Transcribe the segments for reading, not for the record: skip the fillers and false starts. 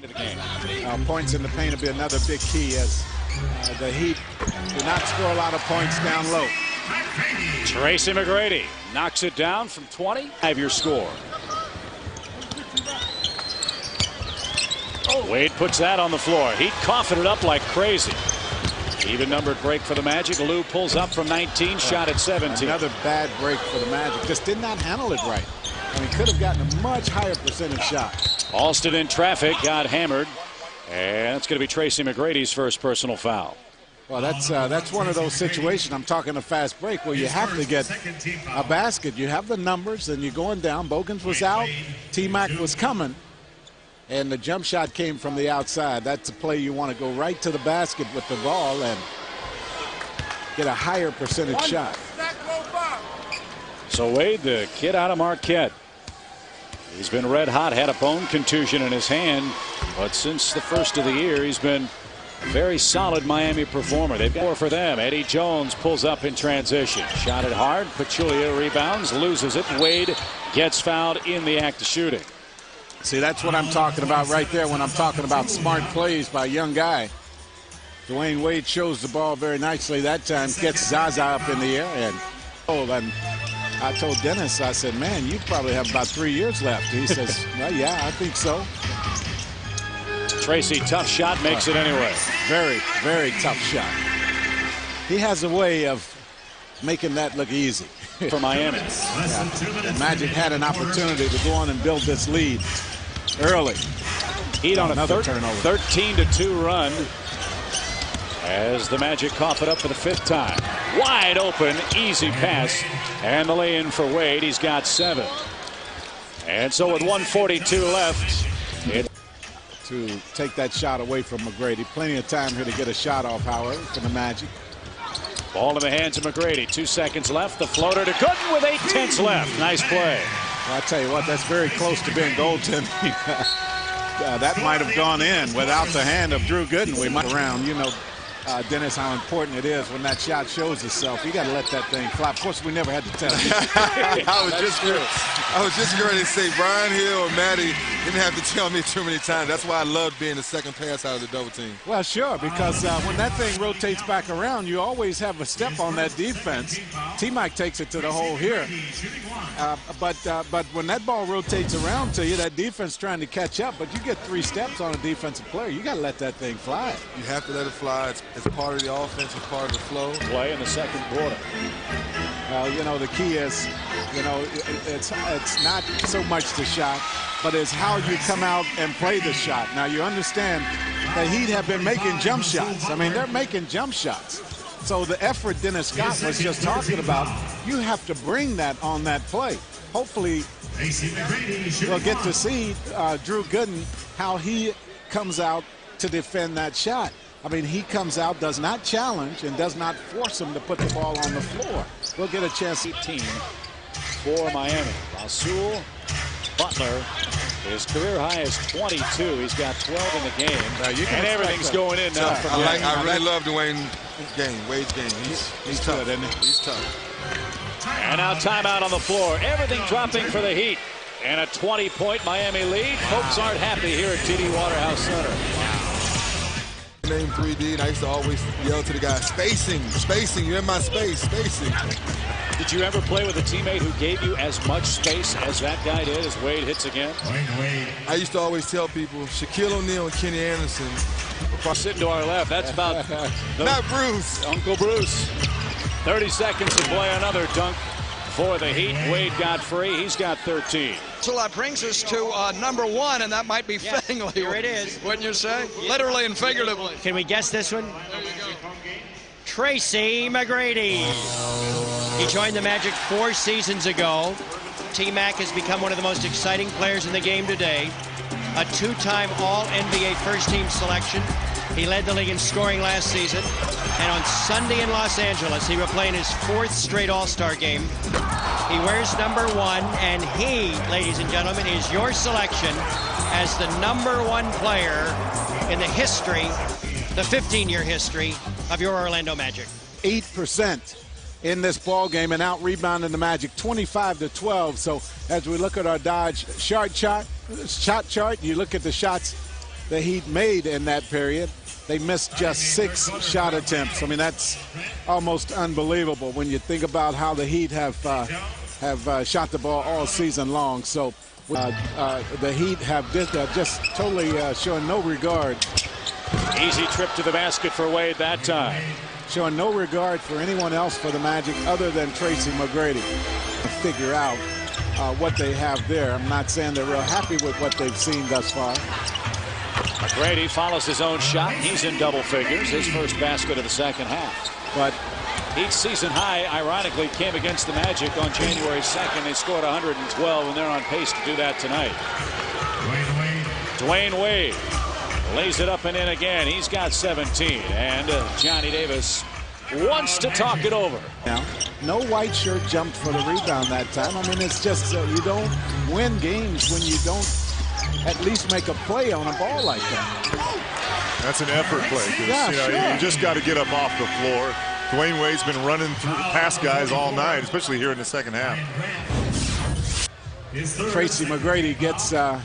Into the game. Points in the paint will be another big key as the Heat do not score a lot of points down low. Tracy McGrady knocks it down from 20. Have your score. Wade puts that on the floor. Heat coughing it up like crazy. Even numbered break for the Magic. Lou pulls up from 19, shot at 17. Another bad break for the Magic. Just did not handle it right. I mean, could have gotten a much higher percentage shot. Alston in traffic, got hammered. And it's going to be Tracy McGrady's first personal foul. Well, that's one of those situations. I'm talking a fast break where you have to get a basket. You have the numbers and you're going down. Bogans was out. T-Mac was coming. And the jump shot came from the outside. That's a play you want to go right to the basket with the ball and get a higher percentage shot. So Wade, the kid out of Marquette. He's been red hot, had a bone contusion in his hand, but since the first of the year, he's been a very solid Miami performer. They've got more for them. Eddie Jones pulls up in transition. Shot it hard. Pachulia rebounds, loses it. Wade gets fouled in the act of shooting. See, that's what I'm talking about right there when I'm talking about smart plays by a young guy. Dwyane Wade shows the ball very nicely that time, gets Zaza up in the air, and I told Dennis, I said, man, you probably have about 3 years left. He says, well, yeah, I think so. Tracy, tough shot, makes it anyway. Very, very tough shot. He has a way of making that look easy. For Miami. Yeah. The Magic had an opportunity to go on and build this lead early. Heat on a turnover. 13-2 run as the Magic cough it up for the 5th time. Wide open, easy pass, and the lay-in for Wade. He's got 7. And so with 1:42 left, to take that shot away from McGrady. Plenty of time here to get a shot off, however, for the Magic. Ball in the hands of McGrady. 2 seconds left. The floater to Gooden with 8/10 left. Nice play. Well, I tell you what, that's very close to being goaltending. That might have gone in without the hand of Drew Gooden. We might around, you know, Dennis, how important it is when that shot shows itself. You got to let that thing fly. Of course, we never had to tell you. I was just ready to say Brian Hill or Matty didn't have to tell me too many times. That's why I loved being the second pass out of the double team. Well, sure, because when that thing rotates back around, you always have a step on that defense. T-Mac takes it to the hole here. But when that ball rotates around to you, that defense trying to catch up, but you get 3 steps on a defensive player. You got to let that thing fly. You have to let it fly. It's part of the offense, it's part of the flow. Play in the second quarter. You know, the key is, you know, it's not so much the shot, but it's how you come out and play the shot. Now, you understand the Heat have been making jump shots. I mean, they're making jump shots. So the effort Dennis Scott was just talking about, you have to bring that on that play. Hopefully, we'll get to see Drew Gooden, how he comes out to defend that shot. I mean, he comes out, does not challenge, and does not force him to put the ball on the floor. We'll get a chance. 18 for Miami. Rasul Butler, his career high is 22. He's got 12 in the game, and everything's going in now. I really love Dwyane Wade's game. He's tough, isn't he? He's tough. And now timeout on the floor. Everything dropping for the Heat. And a 20-point Miami lead. Folks aren't happy here at TD Waterhouse Center. Name 3D, and I used to always yell to the guy, spacing, you're in my space, spacing. Did you ever play with a teammate who gave you as much space as that guy did as Wade hits again? I used to always tell people, Shaquille O'Neal and Kenny Anderson. Sitting to our left, that's about not Bruce. Uncle Bruce. 30 seconds to play, another dunk for the Heat. Wade got free, he's got 13. So that brings us to number 1, and that might be Finley. Here it is. Wouldn't you say? Literally and figuratively. Can we guess this one? Tracy McGrady. He joined the Magic 4 seasons ago. T-Mac has become one of the most exciting players in the game today. A 2-time All-NBA first-team selection. He led the league in scoring last season. And on Sunday in Los Angeles, he will play in his 4th straight All-Star game. He wears number 1, and he, ladies and gentlemen, is your selection as the number 1 player in the history, the 15-year history of your Orlando Magic. 8% in this ball game and out rebounding the Magic 25-12. So as we look at our Dodge shot chart, you look at the shots the Heat made in that period, they missed just 6 shot attempts. I mean, that's almost unbelievable when you think about how the Heat have shot the ball all season long. So the Heat have just totally showing no regard. Easy trip to the basket for Wade that time. Showing no regard for anyone else for the Magic other than Tracy McGrady. Figure out what they have there. I'm not saying they're real happy with what they've seen thus far. McGrady follows his own shot. He's in double figures. His first basket of the second half. But Heat's season high, ironically, came against the Magic on January 2nd. They scored 112, and they're on pace to do that tonight. Dwyane Wade lays it up and in again. He's got 17, and Johnny Davis wants to talk it over. Now, no white shirt jumped for the rebound that time. I mean, it's just you don't win games when you don't at least make a play on a ball like that. That's an effort play. Yeah, sure. You just got to get up off the floor. Dwyane Wade's been running through past guys all night, especially here in the second half. Tracy McGrady gets a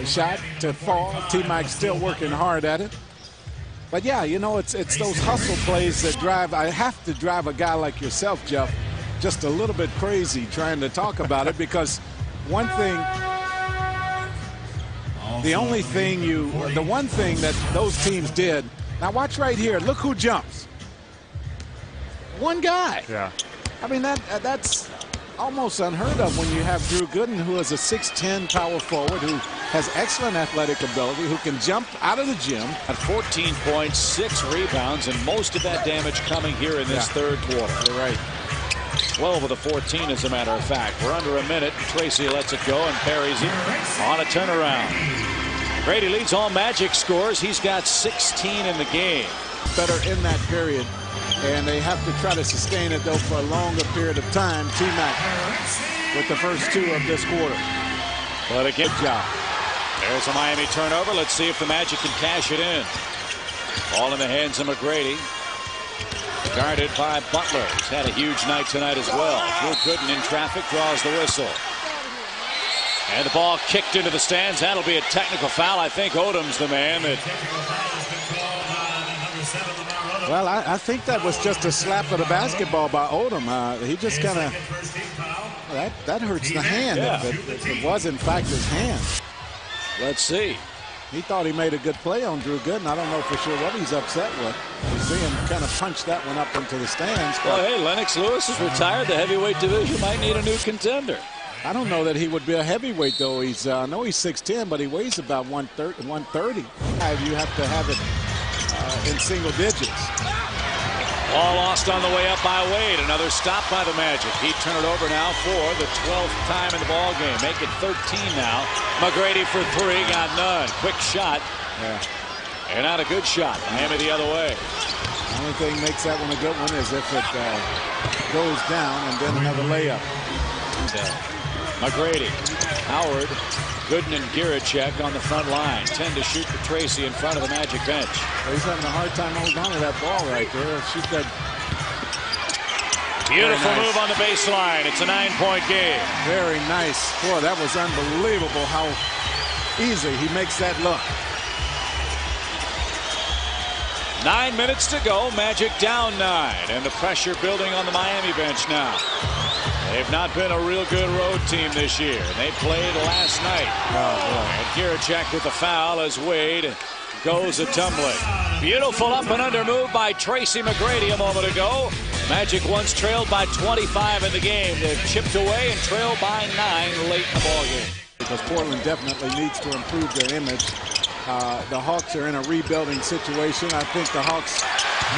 shot to fall. T-Mac still working hard at it. But yeah, you know, it's those hustle plays that drive. I have to drive a guy like yourself, Jeff, just a little bit crazy trying to talk about it, because one thing, the one thing that those teams did. Now watch right here. Look who jumps. One guy. Yeah. I mean, that's almost unheard of when you have Drew Gooden, who is a 6'10" power forward who has excellent athletic ability, who can jump out of the gym. At 14 points, 6 rebounds, and most of that damage coming here in this third quarter. You're right. 12 of the 14, as a matter of fact. We're under a minute. Tracy lets it go and parries it on a turnaround. Grady leads all Magic scores. He's got 16 in the game. Better in that period, and they have to try to sustain it, though, for a longer period of time. T-Mac with the first 2 of this quarter. But again, good job. There's a Miami turnover. Let's see if the Magic can cash it in. Ball in the hands of McGrady. Guarded by Butler. He's had a huge night tonight as well. Drew Gooden in traffic, draws the whistle. And the ball kicked into the stands. That'll be a technical foul. I think Odom's the man that... Well, I think that was just a slap of the basketball by Odom. He just kind of... That hurts the hand, yeah. if it was, in fact, his hand. Let's see. He thought he made a good play on Drew Gooden. I don't know for sure what he's upset with. You see him kind of punch that one up into the stands. Well, hey, Lennox Lewis is retired. The heavyweight division might need a new contender. I don't know that he would be a heavyweight, though. I know he's 6'10", but he weighs about 130. You have to have it in single digits. Ball lost on the way up by Wade. Another stop by the Magic. He'd turn it over now for the 12th time in the ball game. Make it 13 now. McGrady for 3, got none. Quick shot. Yeah. And not a good shot. Miami the other way. The only thing makes that one a good one is if it goes down and then another layup. McGrady, Howard, Gooden, and Giricek on the front line. 10 to shoot for Tracy in front of the Magic bench. He's having a hard time holding on to that ball right there. Shoot that. Beautiful move on the baseline. It's a 9-point game. Very nice. Boy, that was unbelievable how easy he makes that look. 9 minutes to go. Magic down 9. And the pressure building on the Miami bench now. They've not been a real good road team this year. They played last night. And Giricek with the foul as Wade goes a-tumbling. Beautiful up and under move by Tracy McGrady a moment ago. Magic once trailed by 25 in the game. They've chipped away and trailed by 9 late in the ball game. Because Portland definitely needs to improve their image. The Hawks are in a rebuilding situation. I think the Hawks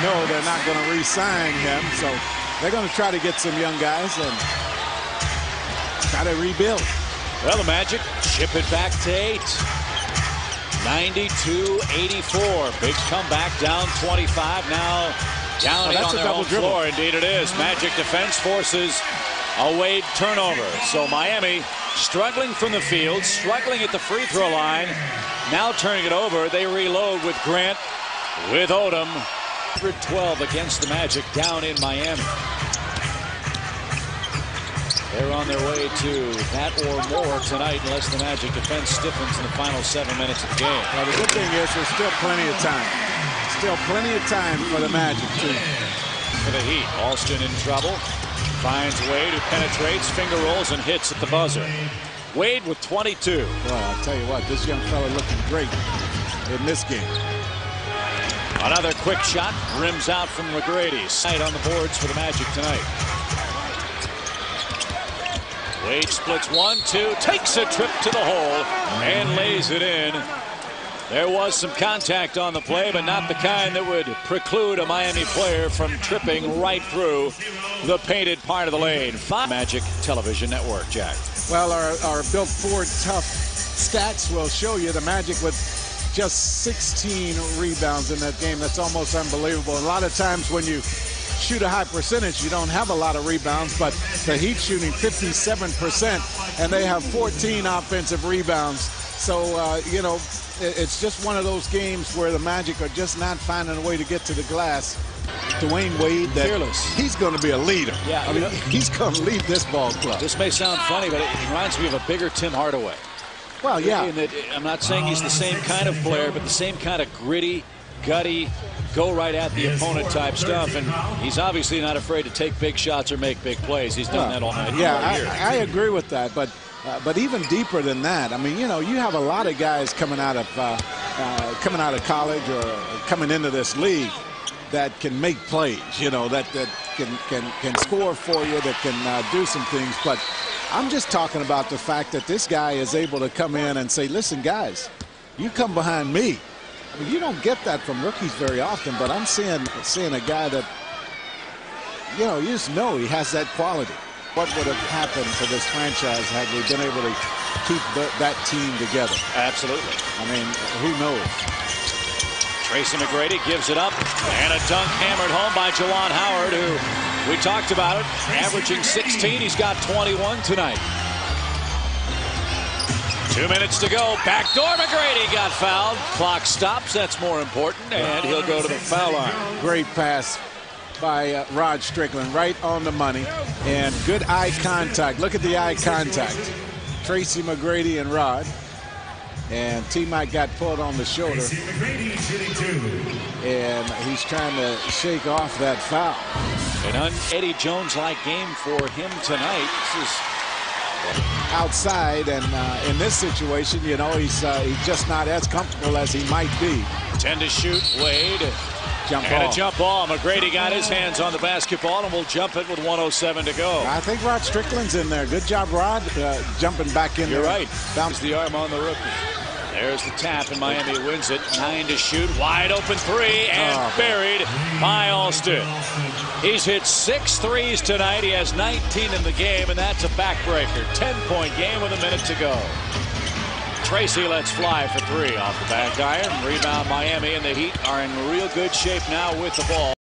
know they're not going to re-sign him, so they're going to try to get some young guys and try to rebuild. Well, the Magic chip it back to 8. 92-84. Big comeback, down 25. Now down on their own floor. Indeed it is. Magic defense forces a Wade turnover. So Miami struggling from the field, struggling at the free throw line. Now turning it over. They reload with Grant, with Odom. 112 against the Magic down in Miami. They're on their way to that or more tonight unless the Magic defense stiffens in the final 7 minutes of the game. Well, the good thing is there's still plenty of time. Still plenty of time for the Magic, too. For the Heat, Alston in trouble. Finds Wade, who penetrates, finger rolls, and hits at the buzzer. Wade with 22. Well, I'll tell you what, this young fella looking great in this game. Another quick shot, rims out from McGrady. Sight on the boards for the Magic tonight. Wade splits 1-2, takes a trip to the hole, and lays it in. There was some contact on the play, but not the kind that would preclude a Miami player from tripping right through the painted part of the lane. Magic Television Network, Jack. Well, our Built Ford Tough stats will show you the Magic with just 16 rebounds in that game. That's almost unbelievable. A lot of times when you shoot a high percentage, you don't have a lot of rebounds, but the Heat shooting 57%, and they have 14 offensive rebounds. So, you know, it's just one of those games where the Magic are just not finding a way to get to the glass. Dwyane Wade, he's going to be a leader. Yeah, I mean, he's going to lead this ball club. This may sound funny, but it reminds me of a bigger Tim Hardaway. Well, yeah. I'm not saying he's the same kind of player, but the same kind of gritty, gutty, go right at the opponent type stuff. And he's obviously not afraid to take big shots or make big plays. He's done that all night. Yeah, I agree with that. But even deeper than that, I mean, you know, you have a lot of guys coming out of college or coming into this league that can make plays, you know, that can score for you, that can do some things. But I'm just talking about the fact that this guy is able to come in and say, listen, guys, you come behind me. I mean, you don't get that from rookies very often, but I'm seeing a guy that, you know, you just know he has that quality. What would have happened to this franchise had we been able to keep that team together? Absolutely. I mean, who knows? Tracy McGrady gives it up, and a dunk hammered home by Dwight Howard, who we talked about it, averaging 16. He's got 21 tonight. 2 minutes to go. Backdoor McGrady got fouled. Clock stops. That's more important, and he'll go to the foul line. Great pass by Rod Strickland, right on the money, and good eye contact. Look at the eye contact. Tracy McGrady and Rod. And T-Mac got pulled on the shoulder, and he's trying to shake off that foul. An Eddie Jones-like game for him tonight. This is outside, and in this situation, you know, he's just not as comfortable as he might be. 10 to shoot. Wade. Jump and ball. A jump ball. McGrady got his hands on the basketball and will jump it with 1:07 to go. I think Rod Strickland's in there. Good job, Rod, jumping back in there. You're right. Bounce the arm on the rookie. There's the tap, and Miami wins it. 9 to shoot. Wide open three, and buried by Alston. He's hit 6 threes tonight. He has 19 in the game, and that's a backbreaker. 10-point game with a minute to go. Tracy lets fly for 3 off the back iron. Rebound Miami, and the Heat are in real good shape now with the ball.